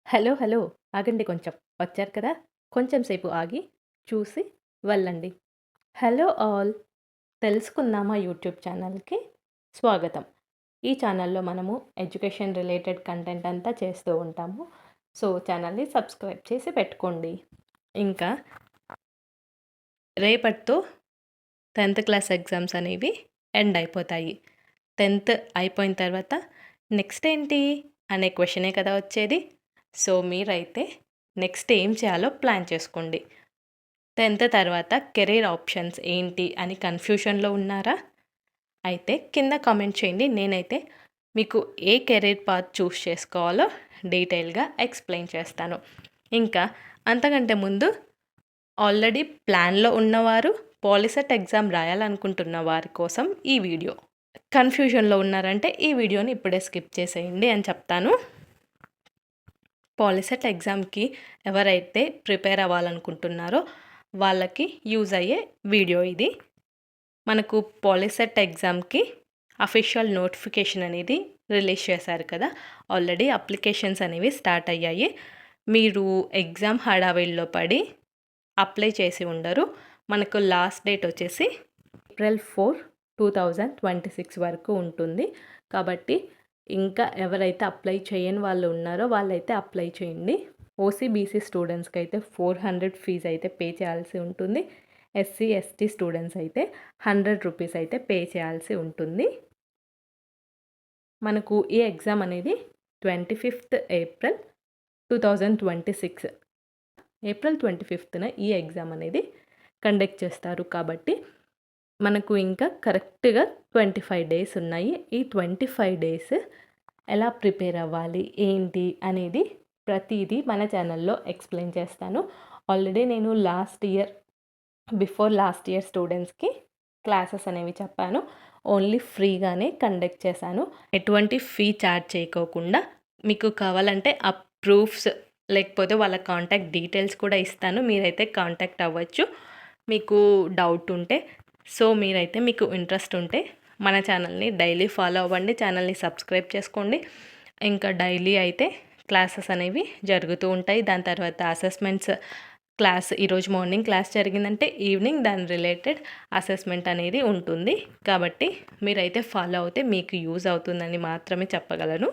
Hello! Hello! ఆగండి కొంచెం. వచ్చారు కదా! కొంచెం సేపు ఆగి, చూసి వెళ్ళండి. Hello all! తెలుసుకుందామా యూట్యూబ్ ఛానల్‌కి స్వాగతం. ఈ ఛానల్‌లో మనము ఎడ్యుకేషన్ రిలేటెడ్ కంటెంట్ అంతా చేస్తూ ఉంటాము. సో, ఛానల్‌ని సబ్స్క్రైబ్ చేసి పెట్టుకోండి. ఇంకా రేపటితో 10థ్ క్లాస్ ఎగ్జామ్స్ అనేవి ఎండ్ అయిపోతాయి. 10థ్ అయిపోయిన తర్వాత నెక్స్ట్ ఏంటి అనే క్వెషనే కదా వచ్చేది. సో, మీరైతే నెక్స్ట్ ఏం చేయాలో ప్లాన్ చేసుకోండి. 10థ్ తర్వాత కెరీర్ ఆప్షన్స్ ఏంటి అని కన్‌ఫ్యూషన్‌లో ఉన్నారా? అయితే కింద కామెంట్ చేయండి. నేనైతే మీకు ఏ కెరీర్ పాత్ చూస్ చేసుకోవాలో డీటెయిల్‌గా ఎక్స్‌ప్లెయిన్ చేస్తాను. ఇంకా అంతకంటే ముందు ఆల్రెడీ ప్లాన్‌లో ఉన్నవారు, పాలిసెట్ ఎగ్జామ్ రాయాలనుకుంటున్న వారి కోసం ఈ వీడియో. కన్‌ఫ్యూజన్‌లో ఉన్నారంటే ఈ వీడియోని ఇప్పుడే స్కిప్ చేసేయండి అని చెప్తాను. పాలిసెట్ ఎగ్జామ్‌కి ఎవరైతే ప్రిపేర్ అవ్వాలనుకుంటున్నారో వాళ్ళకి యూజ్ అయ్యే వీడియో ఇది. మనకు పాలిసెట్ ఎగ్జామ్‌కి అఫీషియల్ నోటిఫికేషన్ అనేది రిలీజ్ చేశారు కదా! ఆల్రెడీ అప్లికేషన్స్ అనేవి స్టార్ట్ అయ్యాయి. మీరు ఎగ్జామ్ హడావిడిలో పడి అప్లై చేసి ఉండరు. మనకు లాస్ట్ డేట్ వచ్చేసి ఏప్రిల్ 4, 2026 వరకు ఉంటుంది. కాబట్టి ఇంకా ఎవరైతే అప్లై చేయని వాళ్ళు ఉన్నారో వాళ్ళైతే అప్లై చేయండి. ఓసీ, బీసీ స్టూడెంట్స్‌కి అయితే 400 ఫీజ్ అయితే పే చేయాల్సి ఉంటుంది. ఎస్సీ, ఎస్టీ స్టూడెంట్స్ అయితే 100 రూపీస్ అయితే పే చేయాల్సి ఉంటుంది. మనకు ఈ ఎగ్జామ్ అనేది 25th ఏప్రిల్ 2026 ఏప్రిల్ 25న ఈ ఎగ్జామ్ అనేది కండక్ట్ చేస్తారు. కాబట్టి మనకు ఇంకా కరెక్ట్‌గా 25 డేస్ ఉన్నాయి. ఈ 25 డేస్ ఎలా ప్రిపేర్ అవ్వాలి, ఏంటి అనేది ప్రతీదీ మన ఛానల్‌లో ఎక్స్‌ప్లెయిన్ చేస్తాను. ఆల్రెడీ నేను బిఫోర్ లాస్ట్ ఇయర్ స్టూడెంట్స్‌కి క్లాసెస్ అనేవి చెప్పాను. ఓన్లీ ఫ్రీగానే కండక్ట్ చేశాను. ఎటువంటి ఫీ చార్జ్ చేయకోకుండా మీకు కావాలంటే ఆ ప్రూఫ్స్ లేకపోతే వాళ్ళ కాంటాక్ట్ డీటెయిల్స్ కూడా ఇస్తాను. మీరైతే కాంటాక్ట్ అవ్వచ్చు మీకు డౌట్ ఉంటే. సో, మీరైతే మీకు ఇంట్రెస్ట్ ఉంటే మన ఛానల్ని డైలీ ఫాలో అవ్వండి. ఛానల్ని సబ్స్క్రైబ్ చేసుకోండి. ఇంకా డైలీ అయితే క్లాసెస్ అనేవి జరుగుతూ ఉంటాయి. దాని తర్వాత అసెస్మెంట్స్ క్లాస్ ఈరోజు మార్నింగ్ క్లాస్ జరిగిందంటే ఈవినింగ్ దాని రిలేటెడ్ అసెస్మెంట్ అనేది ఉంటుంది. కాబట్టి మీరైతే ఫాలో అవుతే మీకు యూజ్ అవుతుందని మాత్రమే చెప్పగలను.